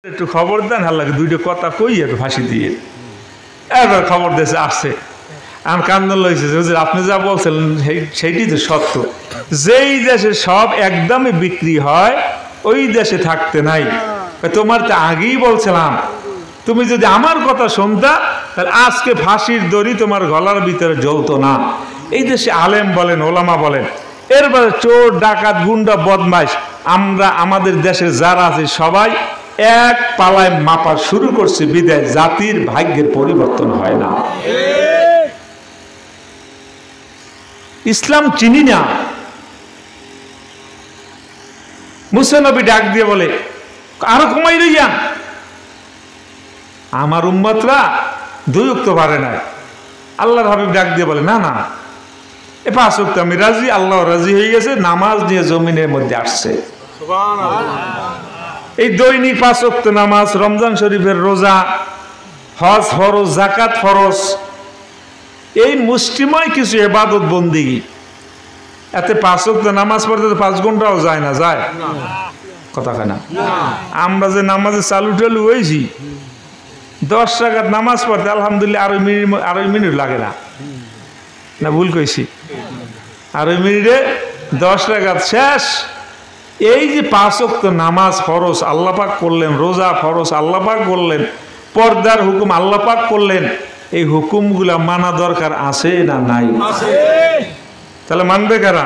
একটু খবর দেন, হাল্লাকে দুইটা কথা কই একটু ফাঁসি দিয়ে। এবার খবর দিয়েছে আসছে, আমার কান্দন লইছে যে আপনি যা বলছেন সেইটি তো সত্য। যেই দেশে সব একদমই বিক্রি হয় ওই দেশে থাকতে নাই। তোমার তো আগেই বলছিলাম, তুমি যদি আমার কথা শুনতা তাহলে আজকে ফাঁসির দড়ি তোমার গলার ভিতরে জ্বলতো না। এই দেশে আলেম বলেন, ওলামা বলেন, এরপরে চোর ডাকাত গুন্ডা বদমাইশ, আমরা আমাদের দেশে যারা আছে সবাই এক পালায় মাপা শুরু করছে, বিদায় জাতির ভাগ্যের পরিবর্তন হয় না। ইসলাম চিনি না। মুসা নবী ডাক দিয়ে বলে আরো কমাই রইয়া, আমার উম্মতরা দুই ওয়াক্ত পারে না। আল্লাহর হাবিব ডাক দিয়ে বলে না না, এ 5 ওয়াক্ত আমি রাজি, আল্লাহ রাজি হয়ে গেছে, নামাজ নিয়ে জমিনের মধ্যে আসছে। এই দৈনিক 5 ওয়াক্ত নামাজ, রমজান শরীফের রোজা, হজ ফরজ, যাকাত ফরজ, এই মুষ্টিময় কিছু ইবাদত বন্দেগী। এতে 5 ওয়াক্ত নামাজ পড়তে 5 ঘন্টাও যায় না, যায় কথা কয় না। আমরা যে নামাজে চালু টালু হয়েছি, 10 রাকাত নামাজ পড়তে আলহামদুলিল্লাহ আড়াই মিনিট লাগে না, না ভুল কইছি? আড়াই মিনিটে 10 রাকাত শেষ। এই যে 5 ওয়াক্ত নামাজ ফরজ আল্লাহ পাক করলেন, রোজা ফরজ আল্লাহ পাক করলেন, পর্দার হুকুম আল্লাহ পাক করলেন, এই হুকুমগুলা মানা দরকার আছে না নাই? তাহলে মানবে কারা?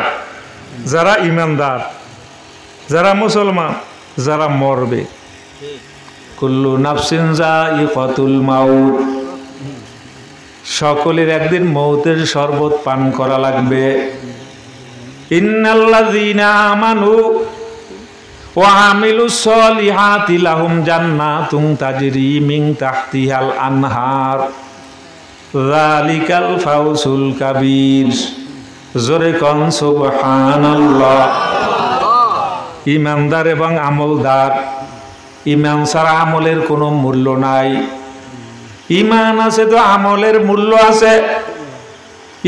যারা ইমানদার, যারা মুসলমান, যারা মরবে। কুল্লু নাফসিন যায়িকাতুল মাউত, সকলের একদিন মৌতের শরবত পান করা লাগবে। ইন্নাল্লাযীনা আমানু ওয়া আমিলুস সলিহাতি লাহুম জান্নাতুন তাজরি মিন তাহতিহাল আনহার যালিকাল ফাওজুল কাবীর। জোরে কোন সুবহানাল্লাহ। ইমানদার এবং আমলদার, ইমান ছাড়া আমলের কোনো মূল্য নাই। ইমান আছে তো আমলের মূল্য আছে।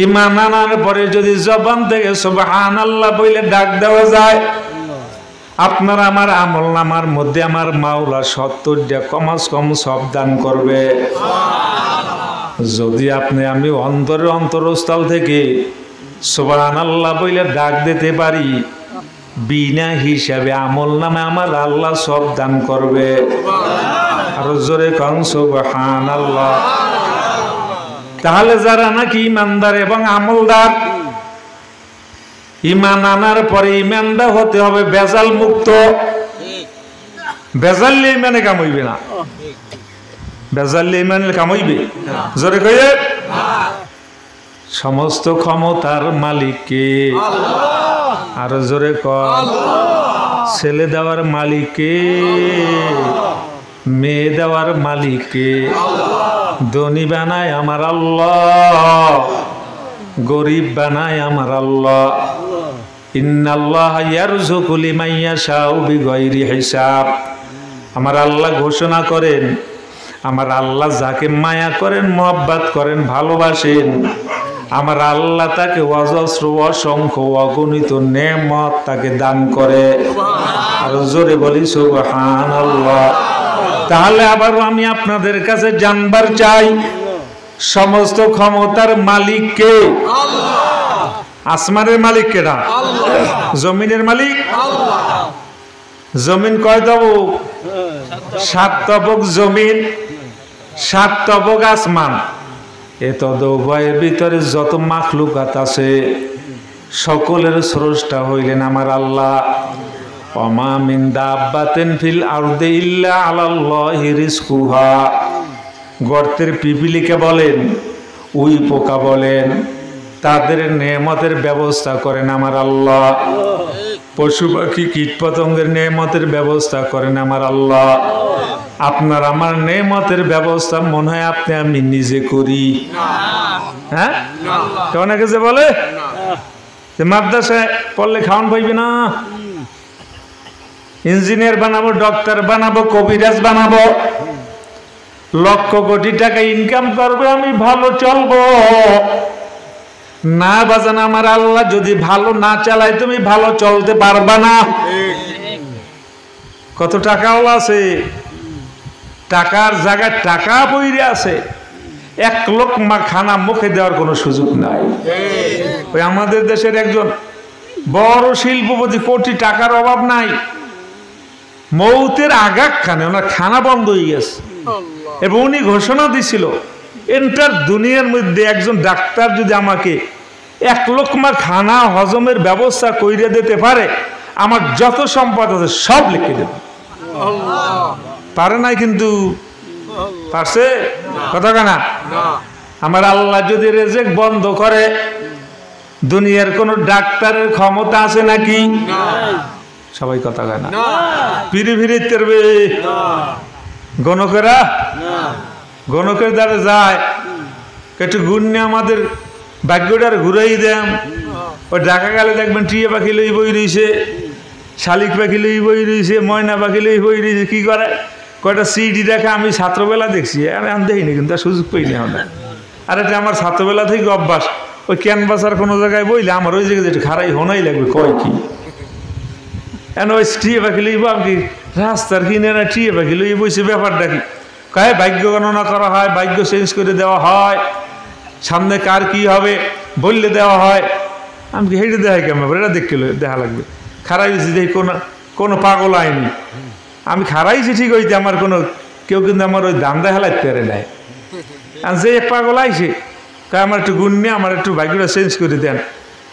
ইমান আনার পরে যদি জবান থেকে সুবহানাল্লাহ বলে ডাক দেওয়া যায়, আপনার আমার আমল নামার মধ্যে আমার মাওলা 70টা কমাস কম সব দান করবে। যদি আপনি আমি অন্তরের অন্তরস্থল থেকে সুবহানাল্লাহ বলে ডাক দিতে পারি, বিনা হিসাবে আমল নামে আমার আল্লাহ সব দান করবে। আর জোরে কোন সুবহানাল্লাহ। তাহলে যারা নাকি ইমানদার এবং আমলদার, ইমান আনার পরে ইমানদার হতে হবে বেজাল মুক্ত। বেজাল্লে ইমানে কাম হইবে না, বেজাল্লে ইমানে কাম হইবে। জোরে কয়ে সমস্ত ক্ষমতার মালিক কে? আর জোরে কর। ছেলে দেওয়ার মালিক কে? মেয়ে দেওয়ার মালিক কে? ধনী বানায় আমার আল্লাহ, গরিব বানায় আমার আল্লাহ। ইন্নাল্লাহা ইয়ারযুকু লিমান ইয়াশাউ বিগাইরি হিসাব। আমার আল্লাহ ঘোষণা করেন, আমার আল্লাহ যাকে মায়া করেন, মহব্বত করেন, ভালোবাসেন, আমার আল্লাহ তাকে অজস্র অসংখ্য অগণিত নেমত তাকে দান করে। আর জোরে বলি সুবহানাল্লাহ। তাহলে আবার আমি আপনাদের কাছে জানবার চাই, সমস্ত ক্ষমতার মালিক কে? আসমানের মালিক কেডা? জমিনের মালিক? জমিন কয় তবক? 7 তবক জমিন, 7 তবক আসমান। এত উভয়ের ভিতরে যত মাখলুকাত আছে সকলের স্রষ্টা হইলেন আমার আল্লাহ। ওমা মিন দাব্বাতিন ফিল আরদি ইল্লা আলাল্লাহি রিজকুহা। গর্তের পিপিলিকে বলেন, উই পোকা বলেন, তাদের নেয়ামতের ব্যবস্থা করেন আমার আল্লাহ। পশু পাখি কীট পতঙ্গের নেয়ামতের ব্যবস্থা করেন আমার আল্লাহ। আপনার আমার নেয়ামতের ব্যবস্থা মনে হয় আপনি আমি নিজে করি? হ্যাঁ, অনেকে যে বলে যে মাদ্রাসায় পড়লে খাওয়ান পাইবে না, ইঞ্জিনিয়ার বানাবো, ডক্টর বানাবো, কবিরাজ বানাবো, লক্ষ কোটি টাকা ইনকাম করবে, আমি ভালো চলবো। না বাজান, আমার আল্লাহ যদি ভালো না চালায় তুমি ভালো চলতে পারবা না। কত টাকাও আছে, টাকার জায়গায় টাকা পইরে আছে, এক লোকমা খানা মুখে দেওয়ার কোনো সুযোগ নাই। ওই আমাদের দেশের একজন বড় শিল্পপতি, কোটি টাকার অভাব নাই, মৌতের আগাক খানে ওনার খানা বন্ধ হয়ে গেছে। এবং উনি ঘোষণা দিছিল, এন্টার দুনিয়ার মধ্যে একজন ডাক্তার যদি আমাকে এক লোকমা খানা হজমের ব্যবস্থা কইরে দিতে পারে, আমার যত সম্পদ আছে সব লিখে দেবে। পারে নাই, কিন্তু পারছে কথা কানা। আমার আল্লাহ যদি রেজেক বন্ধ করে, দুনিয়ার কোন ডাক্তারের ক্ষমতা আছে নাকি? সবাই কথা কানা। পিড়ি ফিরি তেরবে গণকেরা, গণকের দ্বারা যায় একটু গুণে আমাদের ভাগ্যটার ঘুরাই দেন। ওই ঢাকা গেলে দেখবেন টিয়া পাখি লই বই রয়েছে, শালিক পাখি লই বই রয়েছে, ময়না পাখি লই বই রয়েছে। কি করে কয়টা সিডি দেখা আমি ছাত্রবেলা দেখছি, আমি দেখিনি, কিন্তু সুযোগ পাইনি আমরা। আর এটা আমার ছাত্রবেলা থেকে অভ্যাস, ওই ক্যানভাসার কোনো জায়গায় বইলে আমার ওই জায়গায় একটু খারাই হোনাই লাগবে। কয় কি কেন ওই টিয়া পাখি লইব আমি রাস্তার কিনারা টিয়া পাখি লই বইছে, ব্যাপারটা কি? কয় ভাগ্য গণনা করা হয়, ভাগ্য চেঞ্জ করে দেওয়া হয়, সামনে কার কি হবে বললে দেওয়া হয়। আমি কি হেঁটে দেখাই কেমন? এটা দেখতে দেখা লাগবে। খারাইছি দেখি কোনো পাগল আইনি, আমি খারাইছি ঠিক হইতে আমার কোনো কেউ কিন্তু আমার ওই দাম দেখালাইতে পারে নাই। আর যে এক পাগল আইছে আমার একটু গুণ নিয়ে আমার একটু ভাগ্যটা চেঞ্জ করে দেন।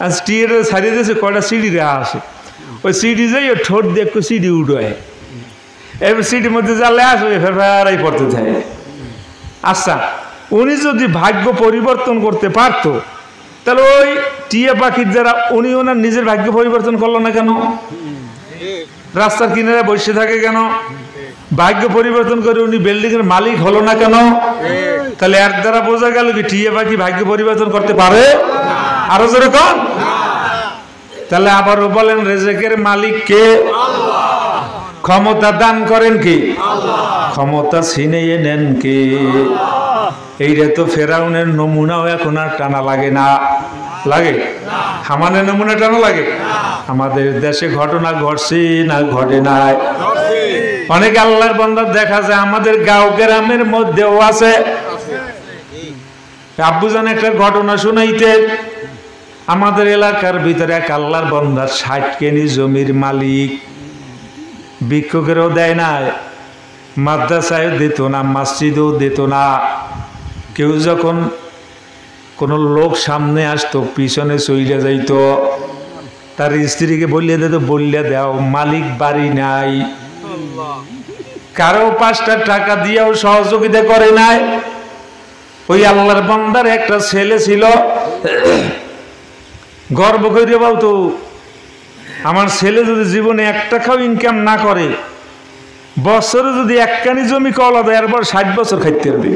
আর টিয়াটা ছাড়িয়ে দিয়েছে, কয়টা সিডি দেওয়া আছে, ওই সিডি যাই ওই ঠোঁট দিয়ে একটু সিডি উঠোয়, এবার সিডির মধ্যে জ্বালে আসবে ফেরাই পড়তে থাকে। আচ্ছা, উনি যদি ভাগ্য পরিবর্তন করতে পারত, তাহলে ওই টিয়া পাখির যারা, উনি ওনার নিজের ভাগ্য পরিবর্তন করলো না কেন? রাস্তার কিনারে বসে থাকে কেন? ভাগ্য পরিবর্তন করে উনি বিল্ডিং এর মালিক হলো না কেন? তাহলে এর দ্বারা বোঝা গেল কি টিয়া পাখি ভাগ্য পরিবর্তন করতে পারে? আরো জোরে কোন। তাহলে আবারও বলেন, রেজেকের মালিক কে? ক্ষমতা দান করেন কি? ক্ষমতা ছিনিয়ে নেন কে? এইটা তো ফেরাউনের নমুনাও এখন আর টানা লাগে না। লাগে? হামানের নমুনা টানা লাগে? আমাদের দেশে ঘটনা ঘটছে না ঘটে নাই? অনেক আল্লাহর বান্দা দেখা যায় আমাদের গাঁও গ্রামের মধ্যেও আছে। আব্বুজান একটা ঘটনা শুনাইতে, আমাদের এলাকার ভিতরে এক আল্লাহর বান্দা 60 কেনি জমির মালিক, ভিক্ষুকেরও দেয় না, মাদ্রাসায়ও দিত না, মসজিদেও দিত না। কেউ যখন কোনো লোক সামনে আসতো পিছনে চইলে যাইতো, তার স্ত্রীকে বললে দিত, বললে দাও মালিক বাড়ি নাই। কারো 5টা টাকা দিয়েও সহযোগিতা করে নাই। ওই আল্লাহর বান্দার একটা ছেলে ছিল, গর্ব করে বলতো, আমার ছেলে যদি জীবনে 1 টাকাও ইনকাম না করে, বছরে যদি 1 কানি জমি কলা দেয়, এরপর 60 বছর খাইতে পারবে।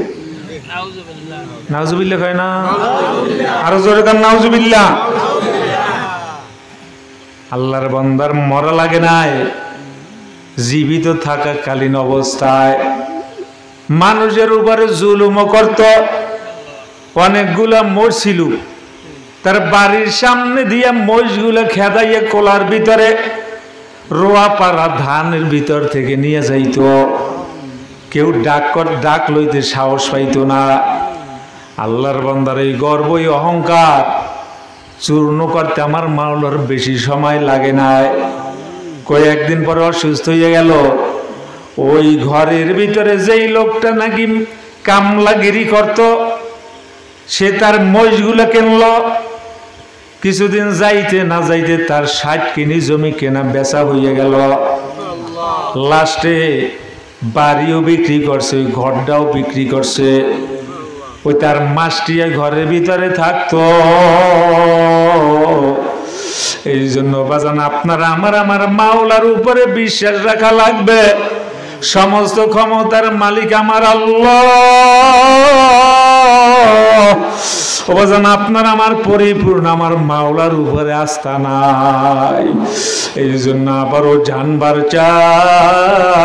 নাউজুবিল্লাহ কয় না? আরো জোরে কান নাউজুবিল্লাহ। আল্লাহর বান্দার মরা লাগে নাই, জীবিত থাকাকালীন অবস্থায় মানুষের উপরে জুলুম করত। অনেকগুলা মরছিল, তার বাড়ির সামনে দিয়ে মহিষগুলা খেদাইয়া কোলার ভিতরে রোয়া পাড়া ধানের ভিতর থেকে নিয়ে যাইত। কেউ ডাক লইতে সাহস পাইত না। আল্লাহর বান্দার এই গর্ব, এই অহংকার চূর্ণ করতে আমার মাওলার বেশি সময় লাগে নাই। কয়েকদিন পরে অসুস্থ হয়ে গেল। ওই ঘরের ভিতরে যেই লোকটা নাকি কামলাগিরি করত, সে তার মহিষগুলা কিনল। কিছুদিন যাইতে না যাইতে তার 60 কেনি জমি কেনা বেচা হয়ে গেল। লাস্টে বাড়িও বিক্রি করছে, ওই ঘরটাও বিক্রি করছে। ওই তার মাসটিয়া ঘরের ভিতরে থাকতো। এই জন্য বাজান, আপনারা আমার মাওলার উপরে বিশ্বাস রাখা লাগবে। সমস্ত ক্ষমতার মালিক আমার আল্লাহ। ও বাজান, আপনার আমার পরিপূর্ণ আমার মাওলার উপরে আস্থা নাই। এই জন্য আবারও জানবার চাই।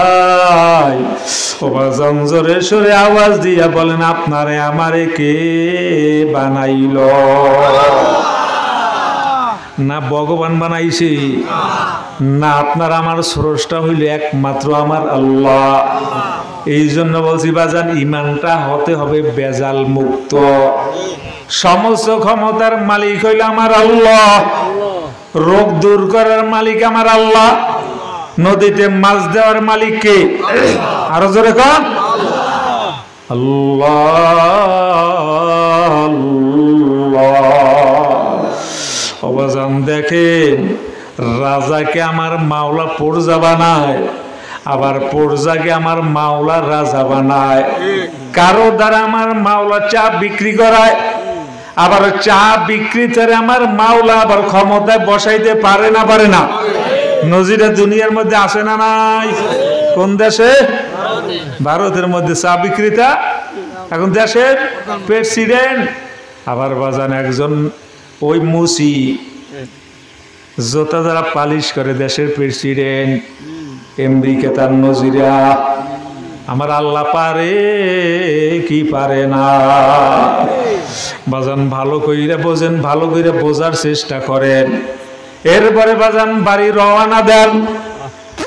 ও বাজান, জোরে সোরে আওয়াজ দিয়া বলেন, আপনারে আমারে কে বানাইল? না ভগবান বানাইছে? না, আপনার আমার স্রষ্টা হইল একমাত্র আমার আল্লাহ। এই জন্য বলছি বাজান, ইমানটা হতে হবে বেজাল মুক্ত। সমস্ত ক্ষমতার মালিক হইল আমার আল্লাহ, রোগ দূর করার মালিক আমার আল্লাহ, নদীতে মাছ দেওয়ার মালিক কে? আরো জোরে কন, আল্লাহ। অবাজান দেখেন, রাজাকে আমার মাওলা পর্জা বানায়, আবার পর্জাকে আমার মাওলা রাজা বানায়। কারো দ্বারা আমার মাওলা চা বিক্রি করায়, আবার চা বিক্রিতে আমার মাওলা আবার ক্ষমতায় বসাইতে পারে না? পারে না? নজিরে দুনিয়ার মধ্যে আসে না? নাই? কোন দেশে? ভারতের মধ্যে চা বিক্রেতা এখন দেশের প্রেসিডেন্ট। আবার বাজান একজন ওই মুসি জোতা যারা পালিশ করে দেশের প্রেসিডেন্ট, আমেরিকা তার নজিরা। আমার আল্লাহ পারে কি পারে না? বাজান ভালো কইরা বোঝেন, ভালো কইরা বোঝার চেষ্টা করেন, এরপরে বাজান বাড়ি রওনা দেন।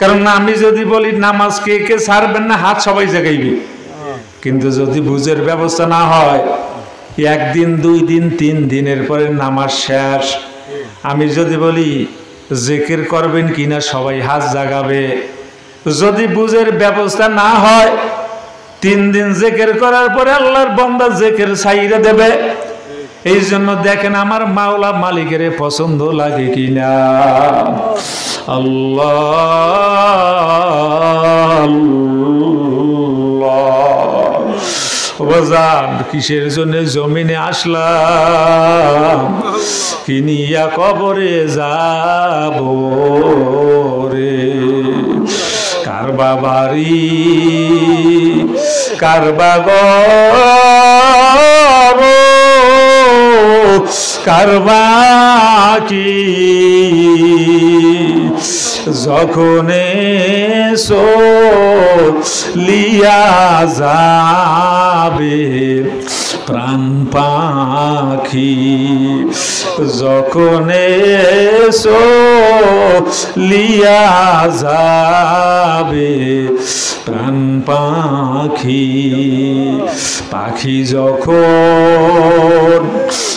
কারণ আমি যদি বলি নামাজ কে কে ছাড়বেন না, হাত সবাই জাগাইবে। কিন্তু যদি বুঝের ব্যবস্থা না হয়, একদিন, 2 দিন, 3 দিনের পরে নামাজ শেষ। আমি যদি বলি জিকির করবেন কিনা, সবাই হাত জাগাবে। যদি বুঝের ব্যবস্থা না হয়, 3 দিন জিকির করার পরে আল্লাহর বান্দা জিকির ছাইরা দেবে। এই জন্য দেখেন আমার মাওলা মালিকের পছন্দ লাগে কিনা। আল্লাহ বাজান, কিসের জন্য জমিনে আসলাম? কিনিয়া কবরে যাব রে। কারবা বাড়ি, কারবা ঘর, কারবা কি যখন লিয়া যাবে প্রাণ পাখি, যখন লিয়া যাবে প্রাণ পাখি। পাখি যখন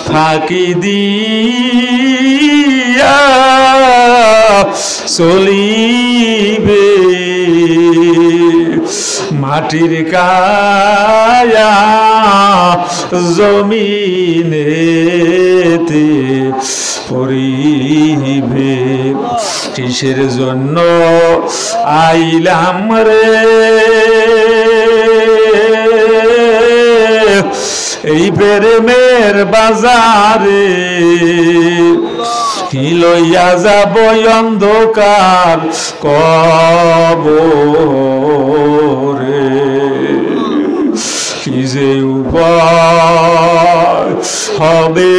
ফাঁকি দিয়া চলিবে, মাটির কায়া জমিনেতে পড়িবে। কিসের জন্য আইলাম রে এই প্রেমের বাজারে? কি লইয়া যাব অন্ধকার কবরে? কি যে উপায় হবে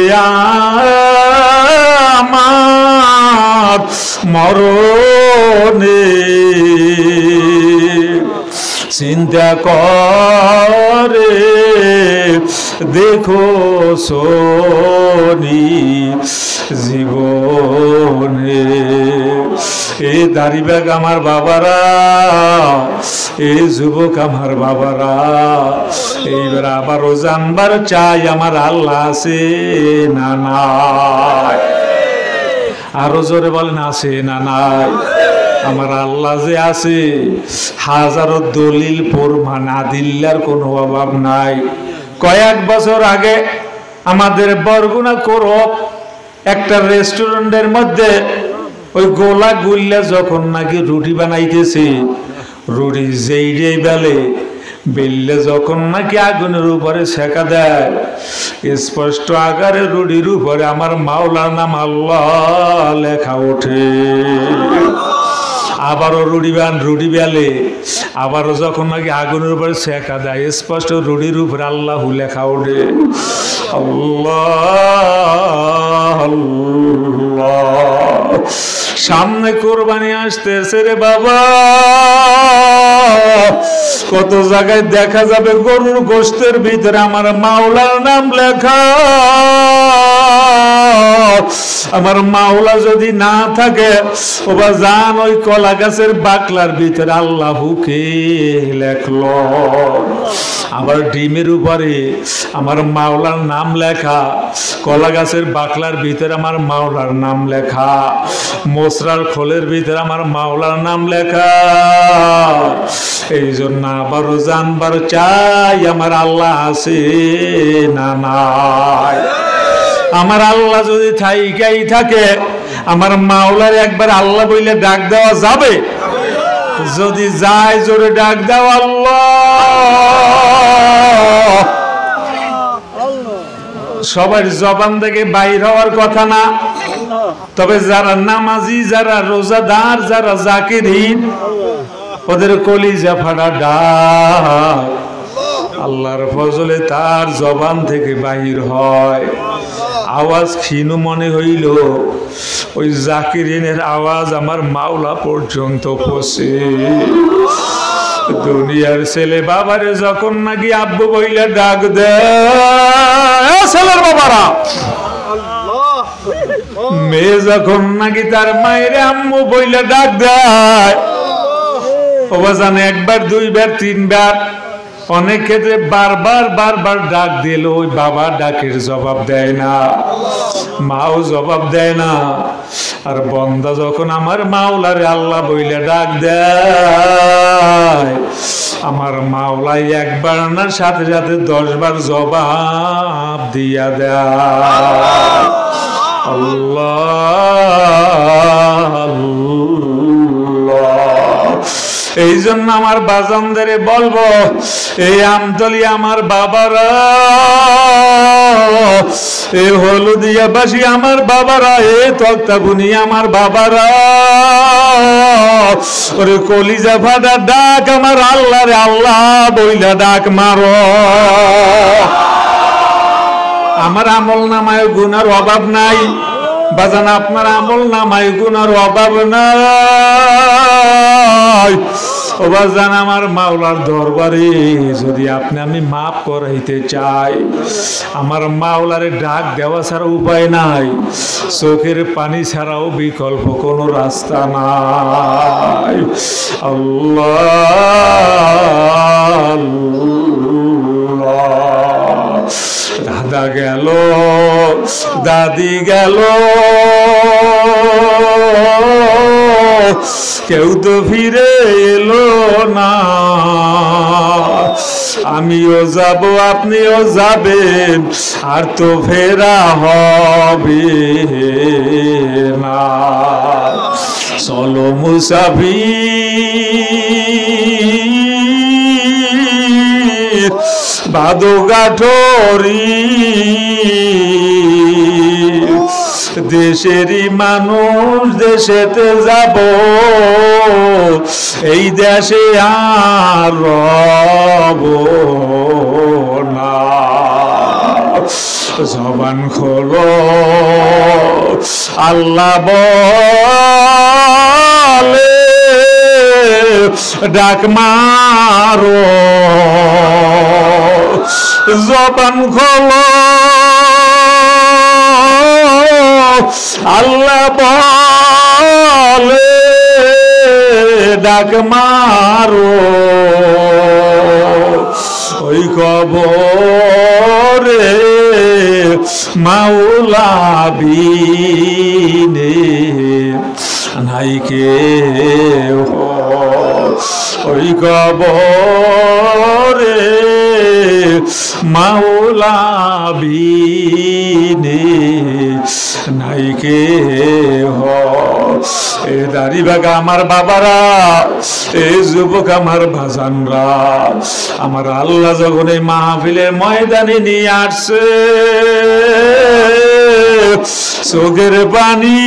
আমার মরণে? চিন্তা করে দেখো সোনি জীবনে। এই দাড়ি ব্যাগ আমার বাবারা, এই যুবক আমার বাবারা, এইবার আবারও জানবার চাই আমার আল্লাহ আছে না নাই? আরো জোরে বলেন, আছে না নাই? আমার আল্লাহ যে আছে, হাজারো দলিল প্রমাণ আদিল্লার কোনো অভাব নাই। কয়েক বছর আগে আমাদের বরগুনা করব একটা রেস্টুরেন্টের মধ্যে ওই গোলা গুল্লা যখন নাকি রুটি বানাইতেছে, রুটি যেই বেললে যখন নাকি আগুনের উপরে সেকা দেয়, স্পষ্ট আকারে রুটির উপরে আমার মাওলার নাম আল্লাহ লেখা ওঠে। আবারও রুটি বেলে, আবারও যখন নাকি আগুনের উপরে সেকা দেয়, স্পষ্ট রুটির উপরে আল্লাহ লেখা ওঠে। আল্লাহ আল্লাহ। সামনে কোরবানি আসতেছে রে বাবা, কত জায়গায় দেখা যাবে গরুর গোশতের ভিতরে আমার মাওলার নাম লেখা। আমার মাওলা যদি না থাকে ও বাজান ওই কলা গাছের বাকলার ভিতরে আল্লাহকে লেখলো, আবার ডিমের উপরে আমার মাওলার নাম লেখা, কলা গাছের বাকলার ভিতরে আমার মাওলার নাম লেখা, মশরার খোলের ভিতরে আমার মাওলার নাম লেখা। এই জন্য আবারও জানবার চাই আমার আল্লাহ আছে না নাই। আমার আল্লাহ যদি থাইকাই থাকে আমার মাওলার একবার আল্লাহ বইলে ডাক দেওয়া যাবে? যদি যায় জোরে ডাক দাও আল্লাহ। সবার জবান থেকে বাইর হওয়ার কথা না, তবে যারা নামাজি, যারা রোজাদার, যারা জাকিরিন ওদের কলিজা ফাটা ডাক আল্লাহর ফজলে তার জবান থেকে বাহির হয়। আওয়াজ ক্ষীণ মনে হইল, ওই জাকিরিনের আওয়াজ আমার মাওলা পর্যন্ত পৌঁছে। দুনিয়ার ছেলে বাবারে যখন নাকি আব্বু বইলে ডাক দেয়, ছেলের বাবারা, মেয়ে যখন নাকি তার মায়ের আম্মু বইলে ডাক দেয়, ওবা জানে একবার, দুইবার, তিনবার, অনেক ক্ষেত্রে বারবার বারবার ডাক দিল, ওই বাবা ডাকের জবাব দেয় না, মাও জবাব দেয় না। আর বন্দা যখন আমার মাওলারে আল্লাহ বইলে ডাক দেয়, আমার মাওলাই একবার না সাথে সাথে 10 বার জবাব দিয়া দেয়। আল্লাহ এই জন্য আমার বাজানদের বলবো, এই আমতলি আমার বাবারা, এই হলুদিয়াবাসী আমার বাবারা, এই তক্তাবুনি আমার বাবারা, ওরে কলিজা ফাটা ডাক আমার আল্লাহ রে আল্লাহ বইলা ডাক মারো। আমার আমল নামায় গুনার অভাব নাই বাজান, আপনার আমল নামায় গুনার অভাব নাই। ও বাজান আমার মাওলার দরবারে যদি আমি মাফ করাইতে চাই, আমার মাওলারে ডাক দেওয়া ছাড়া উপায় নাই, চোখের পানি ছাড়াও বিকল্প কোনো রাস্তা নাই। আল্লাহ দাদা গেল, দাদি গেল, কেউ তো ফিরে এলো না। আমিও যাব, আপনিও যাবেন, আর তো ফেরা হবে না। চলো মুসাফির বাদগাঠরি, দেশেরই মানুষ দেশেতে যাব, এই দেশে আর রব না। জবান খোলো, আল্লাহ বলে ডাক মারো, জবান খোলো, আল্লাহ বলে ডাক মারো। ওই কবরে মাওলা বিনে নাই কেউ, ওই কবরে মাওলা বিনে নাই কেউ। এ দাড়ি বাগা আমার বাবারা, এই যুবক আমার ভাজানরা, আমার আল্লাহ যখন এই মাহফিলের ময়দানে নিয়ে আসছে, চোখের পানি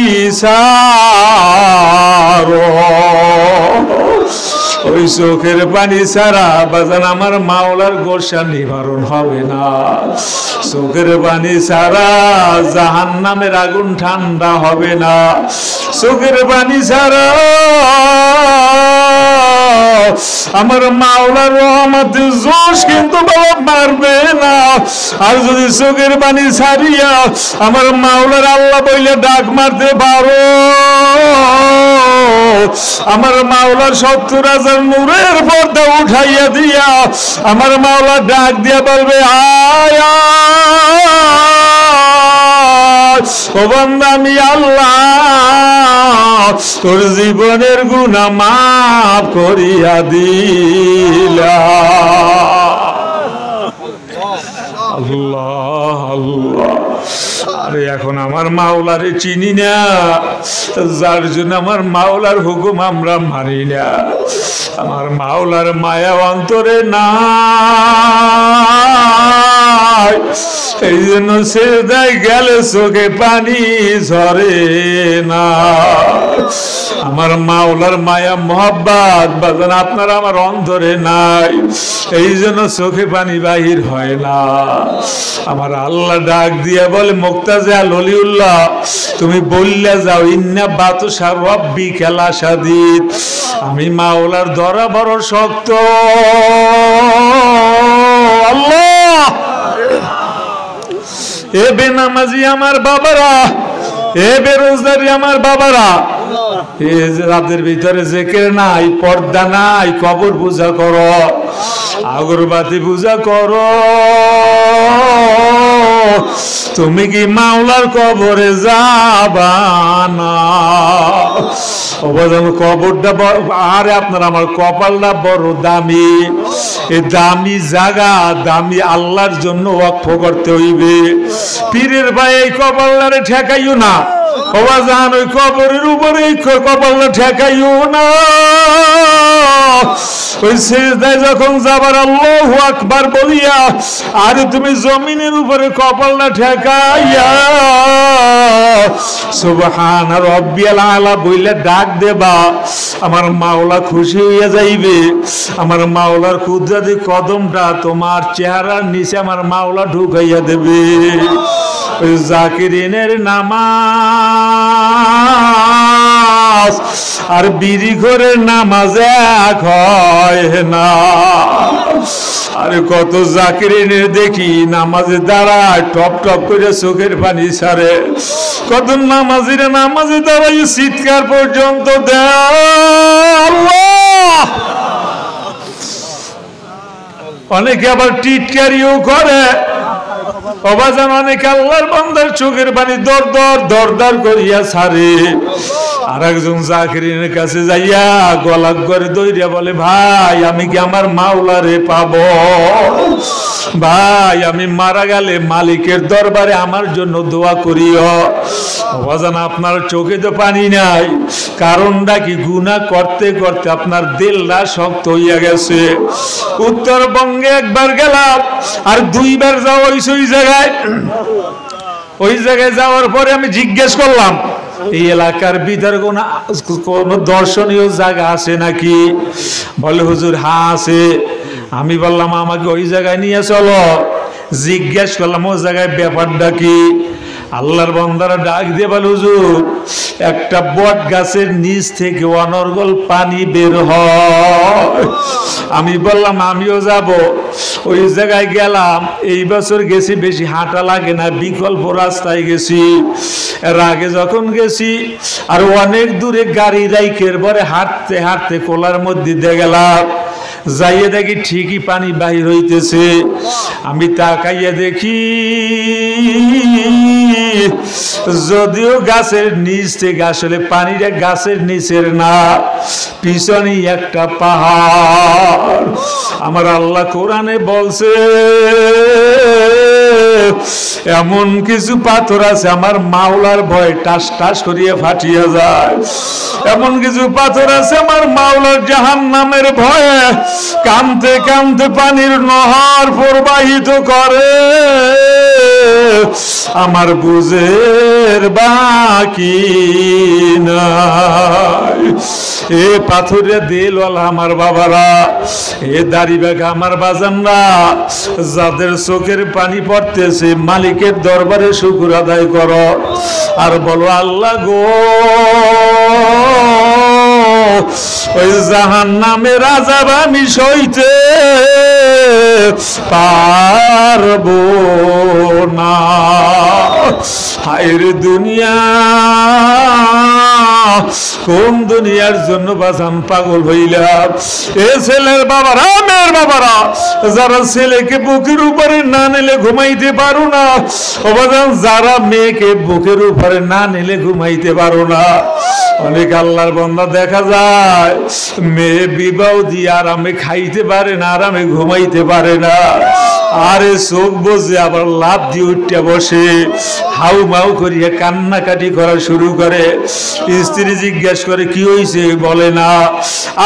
ছাড়ো, ওই চোখের পানি ছাড়া বাজান আমার মাওলার গোসা নিবারণ হবে না। চোখের পানি ছাড়া জাহান্নামের আগুন ঠান্ডা হবে না। চোখের পানি ছাড়া আমার মাওলার রহমতের জোশ কিন্তু বাবা মারবে না। আর যদি চোখের পানি ছাড়িয়া আমার মাওলার আল্লাহ বইলে ডাক মারতে পারো, আমার মাওলার 70,000 নূরের পর্দা উঠাইয়া দিয়া আমার মাওলা ডাক দিয়া বলবে আয়া ও বান্দা আমি আল্লাহ তোর জীবনের গুনাহ মাফ করিয়া দিলাম। আল্লাহ আল্লাহ। আরে এখন আমার মাওলারে চিনি না, যার জন্য আমার মাওলার হুকুম আমরা মানি না। আমার মাওলার মায়া অন্তরে নাই, এই জন্য সিজদায় গেলে চোখে পানি ঝরে না। আমার মাওলার মায়া মোহাব্বত বাজান আপনার আমার অন্তরে নাই, এই জন্য চোখে পানি বাহির হয় না। আমার আল্লাহ ডাক দিয়া বলে মুক্তাজে আল ওলিউল্লাহ তুমি বললে যাও ইন্না বাতুশা রাব্বিকা লাশাদীদ, আমি মাওলার ধরা বড় শক্ত। আল্লাহ এ বেনামাজি আমার বাবারা, এ বেরোজগারি আমার বাবারা, এ রাতের ভিতরে জিকির নাই, পর্দা নাই, কবর পূজা করো, আগরবাতি পূজা করো, তুমি কি মাওলার কবরে যাবা না? কবরটা আরে আপনার আমার কপালটা বড় দামি, এই দামি জায়গা দামি আল্লাহর জন্য ওয়াকফ করতে হইবে। পীরের ভাই এই কপালটারে ঠেকাইও না, বাবা জান ওই কবরের উপরে কপালটা ঠেকাইও না। ওই সিজদায় যখন যাবার আল্লাহু আকবার বলিয়া আর তুমি জমিনের উপরে কপালটা ঠেকাইয়া সুবহান রাব্বিয়াল আলা বইলে ডাক দেবা, আমার মাওলা খুশি হইয়া যাইবে। আমার মাওলার কুদরতি কদমটা তোমার চেহারার নিচে আমার মাওলা ঢুকাইয়া দেবে। ওই জাকিরিনের নামাজ আর বিড়ি ঘরের নামাজ এক হয় না। আরে কত জাকিরিনের দেখি নামাজে দাঁড়ায় টপ টপ করে চোখের পানি ছাড়ে, কত নামাজিরা নামাজে দাঁড়াই চিৎকার পর্যন্ত দেয়। অনেকে আবার টিটকারিও করে। অবাজান অনেকে আল্লাহর বান্দার চোখের পানি দর দর দর দর করিয়া ছাড়ে। আর একজন জাকিরিনের কাছে যাইয়া গলা করে দইরা বলে ভাই আমি কি আমার মাওলারে পাবো? ভাই আমি মারা গেলে মালিকের দরবারে আমার জন্য দোয়া করিও। অবাজান আপনার চোখে তো পানি নাই, কারণটা কি? গুনাহ করতে করতে আপনার দিলটা শক্ত হইয়া গেছে। উত্তরবঙ্গে একবার গেলাম আর দুইবার যাওয়া হইছে ওই জায়গায়। ওই জায়গায় যাওয়ার পরে আমি জিজ্ঞেস করলাম এই এলাকার ভিতরে কোন দর্শনীয় জায়গা আছে নাকি? বলে হুজুর হ্যাঁ আছে। আমি বললাম আমাকে ওই জায়গায় নিয়ে চলো। জিজ্ঞেস করলাম ওই জায়গায় ব্যাপারটা কি? আল্লাহর বান্দারা ডাক দিয়ে বলে হুজুর একটা বট গাছের নিচ থেকে অনর্গল পানি বের হয়। আমি বললাম আমিও যাব। ওই জায়গায় গেলাম, এই বছর গেছি, বেশি হাঁটা লাগে না, বিকল্প রাস্তায় গেছি। এর আগে যখন গেছি আর অনেক দূরে গাড়ি রাইখের পরে হাঁটতে হাঁটতে কোলার মধ্যে দিয়ে গেলাম, যাইয়ে দেখি ঠিকই পানি বাহির হইতেছে। আমি তাকাইয়া দেখি যদিও গাছের নিচ থেকে আসলে পানিটা গাছের নিচের না, পিছনে একটা পাহাড়। আমার আল্লাহ কোরআনে বলছে এমন কিছু পাথর আছে আমার মাওলার ভয় টাস টাস করিয়া ফাটিয়া যায়। এমন কিছু পাথর আছে আমার মাওলার জাহান্নামের ভয়ে কাঁদতে কাঁদতে পানির নহর প্রবাহিত করে। আমার বুঝের বাকি নাই। এ পাথরে দিলওয়ালা আমার বাবারা, এ দাড়ি বেগা আমার বাজানরা, যাদের চোখের পানি পড়তেছে মালিকের দরবারে শুকর আদায় করো আর বলো আল্লাহ গো ওই জাহান্নামের আযাব আমি সইতে পারবো না। হায়রে দুনিয়া, কোন দুনিয়ার জন্য বাজান পাগল হইলাম? এ ছেলের বাবারা, মেয়ের বাবারা, যারা ছেলেকে বুকের উপরে না নিলে ঘুমাইতে পারো না, ও বাজান যারা মেয়েকে বুকের উপরে না নিলে ঘুমাইতে পারো না, অনেক আল্লাহর বান্দা দেখা যায় মেয়ে বিবাহ দিয়ে আরামে খাইতে পারে না, আরামে ঘুমাইতে পারে না। আরে চোখ বসে আবার লাভ দিয়ে উঠতে বসে হাউ মাউ করিয়ে কান্নাকাটি করা শুরু করে। স্ত্রী জিজ্ঞাসা করে কি হয়েছে, বলে না।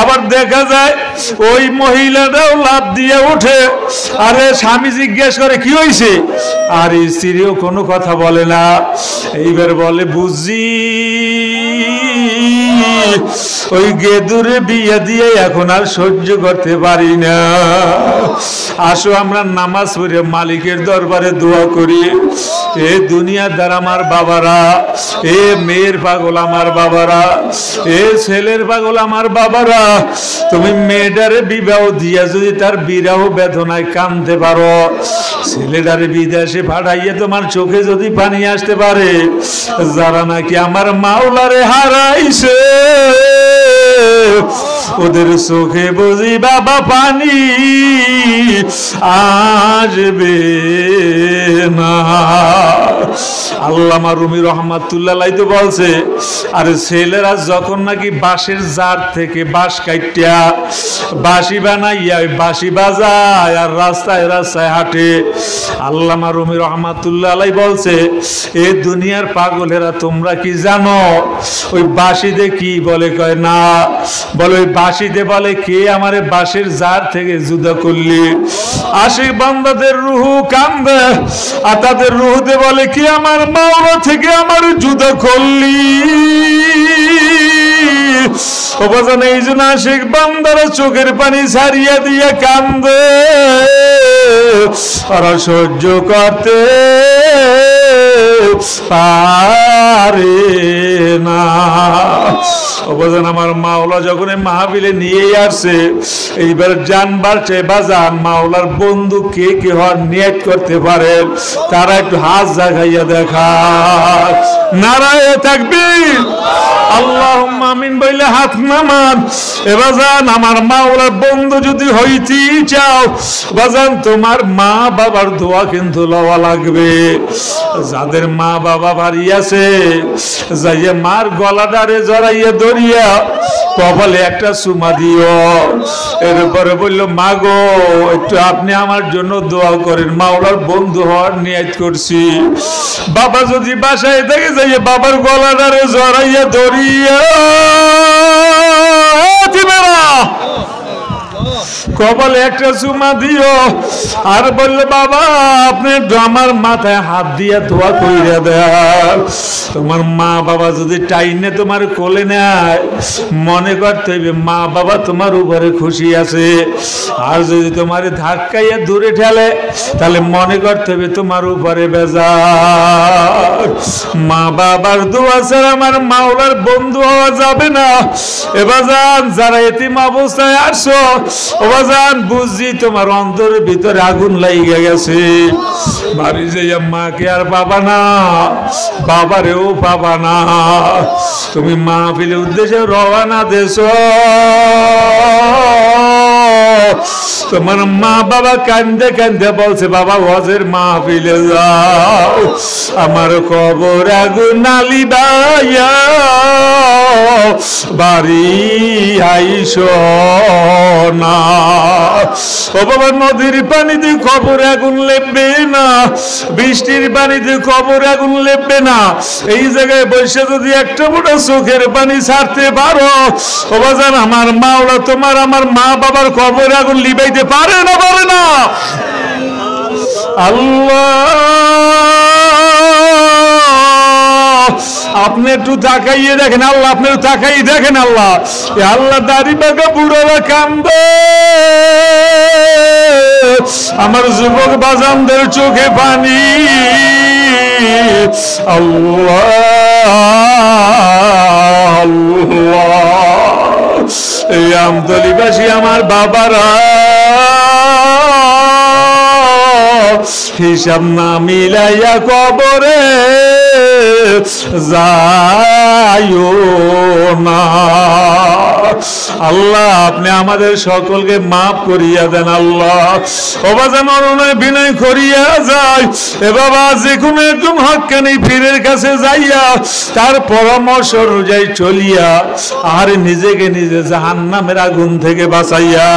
আবার দেখা যায় ওই মহিলাটাও লাভ দিয়ে ওঠে, আরে স্বামী জিজ্ঞাসা করে কি হয়েছে, আর স্ত্রীও কোনো কথা বলে না। এইবার বলে বুঝি ওই গেদুরে বিয়ে দিয়ে এখন আর সহ্য করতে পারি না। আসো আমরা নামাজ পড়ে মালিকের দরবারে দোয়া করি। এ দুনিয়াদার আমার বাবারা, এ মেয়ের পাগল আমার বাবারা, এ ছেলের পাগল আমার বাবারা, তুমি মেয়েটারে বিবাহ দিয়া যদি তার বিরাহ বেদনায় কাঁদতে পারো, ছেলেটারে বিদেশে পাঠাইয়ে তোমার চোখে যদি পানি আসতে পারে, যারা নাকি আমার মাওলারে হারাইছে ওদের চোখে বুঝি বাবা পানি আসবে না। আল্লামা রুমি রহমাতুল্লাহ তো বলছে, আরে ছেলেরা যখন নাকি বাঁশের জার থেকে বাঁশ কাটিয়া বাঁশি বানাইয়া বাঁশি বাজায় আর রাস্তায় রাস্তায় হাঁটে, আল্লামা রুমি রহমাতুল্লাহ বলছে এ দুনিয়ার পাগলেরা তোমরা কি জানো ওই বাঁশিতে কি বলে? কয় না। বলে ওই বাঁশিতে বলে কে আমারে বাঁশের জার থেকে জুদা করলি। আশিক বান্দাদের রুহু কান্দে, আর তাদের রুহুতে বলে কি আমার মাওলা থেকে আমার জুদা করলি। ও বাজান, এই জন্য আশিক বান্দারা চোখের পানি ছাড়িয়ে দিয়ে কান্দে, আর সহ্য করতে পারে না। অবদান আমার মাওলা যখন মাহফিলে নিয়ে আসছে, এইবার জানবার চাই বাজান মাওলার বন্ধু কে কে হওয়ার নিয়ত করতে পারে, তারা একটু হাত জাগাইয়া দেখা। নারায়ে তাকবীর, আল্লাহুম্মা আমিন বলে হাত নামান। এ বাজান আমার মাওলার বন্ধু যদি হইতে চাও বাজান, তোমার মা বাবার দোয়া কিন্তু লওয়া লাগবে। যাদের মা বাবা বাড়ি আছে, যাইয়া মার গলাটারে জড়াইয়া ধরিয়া কপালে একটা চুমা দিও। এরপরে বলল মা গো একটু আপনি আমার জন্য দোয়া করেন, মাওলার বন্ধু হওয়ার নিয়ত করছি। বাবা যদি বাসায় থেকে যাইয়া বাবার গলাটারে জড়াইয়া ধরিয়া কপালে একটা চুমা দিও, আর বললে বাবা আপনি আমার মাথায় হাত দিয়া দোয়া কইরা দেন। তোমার মা বাবা যদি টাইনে তোমার কোলে নেয়, মনে করতে হইবে মা বাবা তোমার উপরে খুশি আছে। আর যদি তোমার ধাক্কাইয়া দূরে ঠেলে, তাহলে মনে করতে হবে তোমার উপরে বেজার। মা বাবার দোয়া ছাড়া আমার মাওলার বন্ধু হওয়া যাবে না। এবার যারা এতিম অবস্থায় আসো, ওবাজান বুঝছি তোমার অন্তরের ভিতরে আগুন লাগিয়ে গেছে। বাড়ি যাইয়া মাকে আর পাবা না, বাবারেও পাবা না। তুমি মাহফিলের উদ্দেশ্যে রওনা দেশ, তোমার মা বাবা কান্দে কান্দে বলছে বাবা ওয়াজের মাহফিলে যাও, আমার কবর আগুন নালিবাইয়া বাড়ি আইসো না। ও বাবা নদীর পানিতে কবর আগুন লেপবে না, বৃষ্টির পানিতে কবর আগুন লেপবে না। এই জায়গায় বসে যদি একটা ফোঁটা চোখের পানি ছাড়তে পারো, ও বাজান আমার মাওলা তোমার আমার মা বাবার কবর আগুন লিবাইতে পারে না, পারে না। আল্লাহ আপনি একটু তাকাইয়ে দেখেন, আল্লাহ আপনি একটু তাকাইয়ে দেখেন। আল্লাহ আল্লাহ দাড়ি পাকা বুড়োরা কান্দে, আমার যুবক বাজানদের চোখে পানি। আল্লাহ আল্লাহ এই আমতলিবাসী আমার বাবারা হিসাব না মিলাইয়া কবরে যাইও না। আল্লাহ আপনি আমাদের সকলকে মাফ করিয়া দেন। আল্লাহ অবাজান অনুনয় বিনয় করিয়া যায় এ বাবা, যে কোনো একজন হক্কানি পীরের কাছে যাইয়া তার পরামর্শ অনুযায়ী চলিয়া আর নিজেকে নিজে জাহান্নামের আগুন থেকে বাঁচাইয়া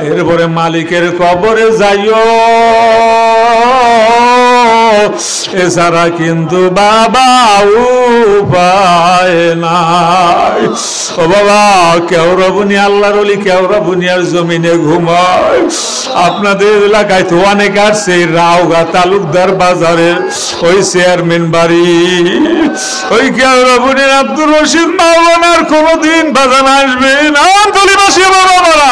এরপরে মালিকের কবরে যাইও। এছাড়া কিন্তু বাবা উপায় নাই। ও বাবা, কেওড়া বুনিয়া আল্লাহর ওলি কেওড়া বুনিয়ার জমিনে ঘুমায়। আপনাদের এলাকায় তো অনেক আসছে, রাওগা তালুকদার বাজারের ওই চেয়ারম্যান বাড়ি, ওই কেওড়া বুনিয়ার আব্দুর রশিদ মাওলানার কোনদিন বাজান আসবে না। আমতলিবাসী বাবারা,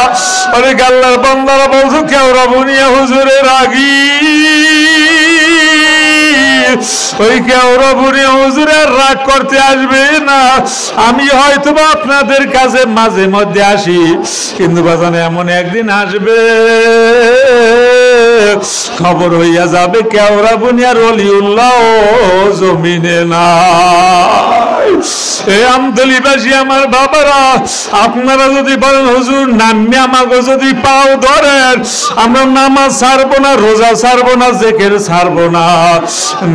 অনেক আল্লাহর বান্দারা বলছো কেওড়া বুনিয়া হুজুরের আগি, ওই কেওড়া বুনিয়া হুজুরের রাগ করতে আসবে না। আমি হয়তো আপনাদের কাছে মাঝে মধ্যে আসি, কিন্তু বাজানে এমন একদিন আসবে খবর হইয়া যাবে কেওড়া বুনিয়ার ওলিউল্লাহ জমিনে না। এই আমতলিবাসী আমার বাবারা, আপনারা যদি বলেন হুজুর নামে আমাকে যদি পাও ধরেন, আমরা নামাজ ছাড়বো না, রোজা ছাড়বো না, জিকির ছাড়বো না,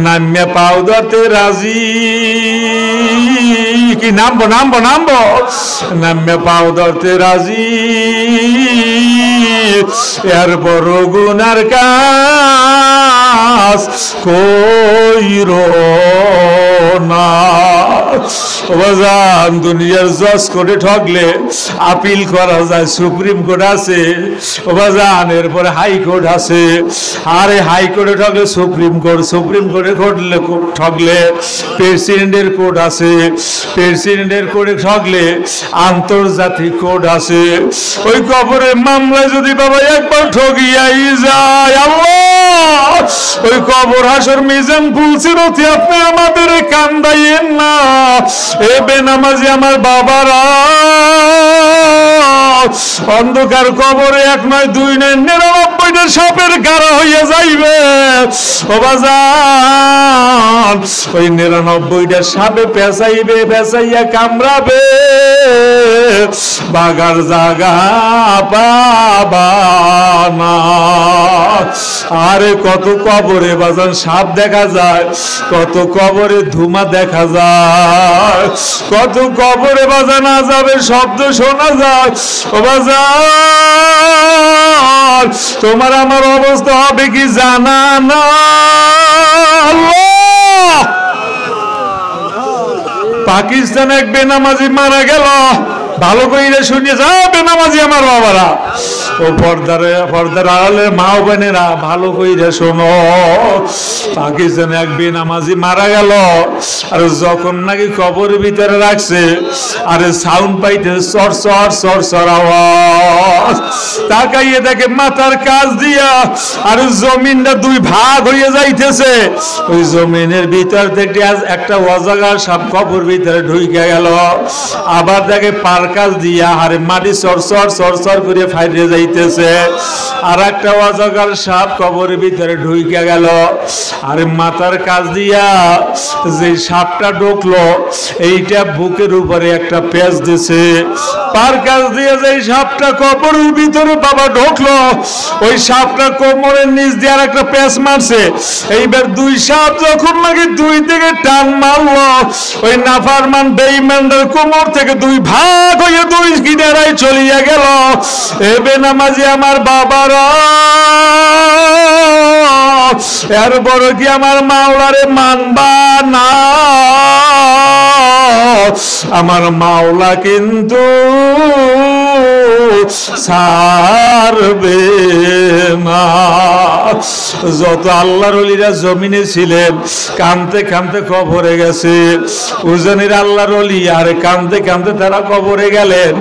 নামে পাও ধরতে রাজি কি? নামবো নামবো নামবো, নামে পাও ধরতে রাজি। এরপর গুনার কাজ কইর না। দুনিয়ার জজ কোর্টে ঠকলে আপিল করা যায়, সুপ্রিম কোর্ট আছে ওবাজান, এরপরে হাইকোর্ট আছে। আরে হাইকোর্টে ঠকলে সুপ্রিম কোর্ট, সুপ্রিম কোর্টে ঠকলে প্রেসিডেন্টের কোর্ট আছে, প্রেসিডেন্টের কোর্টে ঠকলে আন্তর্জাতিক কোর্ট আছে। ওই কবরে মামলায় যদি বাবা একবার ঠকিয়াই যায়, আল্লাহ ওই কবর হাসর মিজান পুলসিরতি আপনি আমাদের কান্দাইয়েন না। এ বেনামাজি আমার বাবারা, অন্ধকার কবরে এক নয় দুই নয় 99টা সাপের গাড়া হইয়া যাইবে ও বাজান। ওই 99টা সাপে পেঁচাইবে, পেঁচাইয়া কামড়াবে, বাগার জাগা পাবা না। আরে কত কবরে বাজান সাপ দেখা যায়, কত কবরে ধুমা দেখা যায়, কত কবরে বাজান আযাবের শব্দ শোনা যায়। ও বাজান, তোমার আমার অবস্থা হবে কি জানা না। পাকিস্তান এক বেনামাজি মারা গেল, ভালো করে শুনিয়ে যা বেনামাজি আমার বাবারা, ও পর্দার আড়ালের মা বোনেরা ভালো করে শোনো। পাকিস্তানে এক বেনামাজি মারা গেল, আর যখন নাকি কবরের ভিতরে রাখছে, আরে সাউন্ড পাইতে চরচর চরচর আওয়াজ, তাকাইয়ে দেখে মাথার কাজ দিয়া আর জমিনটা দুই ভাগ হয়ে যাইতেছে। ওই জমিনের ভিতর থেকে একটা অজাগার সাপ কবর ভিতরে ঢুকে গেল, আবার দেখে পার কাজ দিয়া আরে মাটি চরচর চরচর করে ফাইরে যাইতেছে। আর একটা অজাগার সাপ কবরের ভিতরে ঢুকে গেল, আর মাথার কাজ দিয়া যে সাপটা ঢুকলো এইটা বুকের উপরে একটা পেঁচ দিছে। পার কাজ দিয়ে যে সাপটা কবরের ভিতরে বাবা ঢুকলো, ওই সাপটা কোমরের নিচ দিয়ে আর একটা পেঁচ মারছে। এইবার দুই সাপ যখন নাকি দুই দিকে টান মারলো, ওই নাফরমান বেঈমানদের কোমর থেকে দুই ভাগ হয়ে দুই কিনারায় চলিয়া গেল। এ বেনামাজি আমার বাবারা, এর বড় কি আমার মাওলারে মানবা না? আমার মাওলা কিন্তু ছাড়বে না। যত আল্লাহর ওলিরা জমিনে ছিলেন কানতে কানতে কবরে গেছে। উজানির আল্লাহর ওলি আর কানতে কানতে তারা কবরে গেলেন।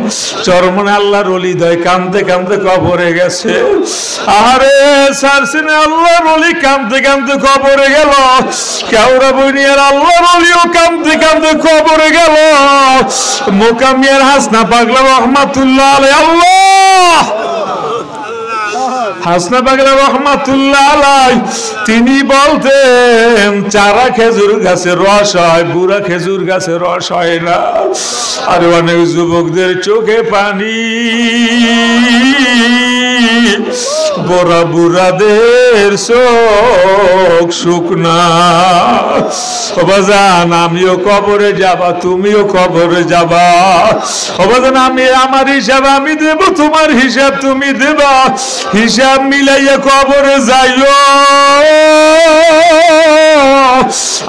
চরমনে আল্লাহর ওলি দয় কানতে কানতে কবরে গেছে। আরে সারসিনে আল্লাহর ওলি কানতে কানতে কবরে গেল। কেওড়া বইনিয়ার আল্লাহর ওলিও কানতে কানতে কবরে গেল। মোকামিয়ার হাসনা পাগলা রহমাতুল্লাহ আলাইহি, আল্লাহ হাসনা পাগলা রহমাতুল্লাহ আলাইহি তিনি বলতেন চারা খেজুর গাছের রস হয়, বুড়া খেজুর গাছের রস হয় না। আর অনেক যুবকদের চোখে পানি, বড়া বুড়াদের চোখ শুকনা। বাজান আমিও কবরে যাবা, তুমিও কবরে যাবা। বাজান আমি আমার হিসাব আমি দেব, তোমার হিসাব তুমি দেবা। হিসাব মিলাইয়া কবরে যাইও,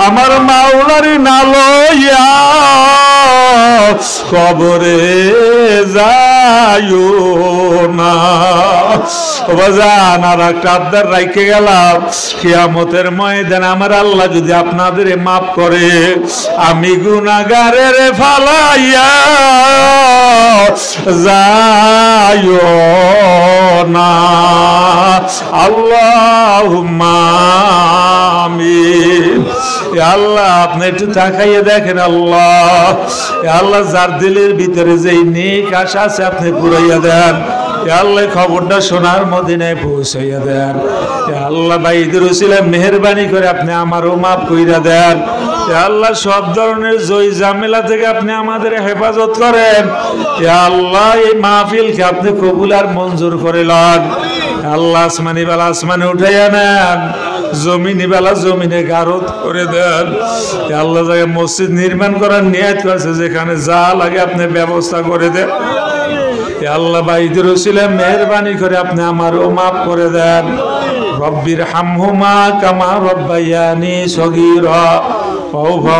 আমার মাওলারি না লইয়া কবরে যাইও না। বাজান আর একটা আবদার রাইখে গেলাম, কিয়ামতের ময়দানে আমার আল্লাহ যদি আপনাদের মাফ করে, আমি গুনাহগারের ফালাইয়া যাইও না। আল্লাহুম্মা আমিন। আল্লাহ আপনি একটু তাকাইয়ে দেখেন আল্লাহ, আল্লাহ যার দিলের ভিতরে যেই নেক আশা আছে আপনি পুরাইয়া দেন। আল্লাহ খবরটা সোনার মদিনায় পৌঁছাইয়া দেন। আল্লাহ ভাইদের উসিলায় মেহেরবানি করে আপনি আমারও মাফ কইরা দেন। আল্লাহ সব ধরনের জয় ঝামেলা থেকে আপনি আমাদের হেফাজত করেন। আল্লাহ এই মাহফিলকে আপনি কবুল আর মঞ্জুর করে লন। আল্লাহ আসমানি বেলা আসমানে উঠাইয়া নেন, জমিনি বেলা জমিনে গারদ করে দেন। আল্লাহ জায়গায় মসজিদ নির্মাণ করার নিয়ত করেছে, যেখানে যা লাগে আপনি ব্যবস্থা করে দেন। আল্লাহ ভাইদের উসিলায় মেহেরবানি করে আপনি আমারও মাফ করে দেন। রব্বির হামহুমা কামা রব্বায়ানি সগীরা ওয়া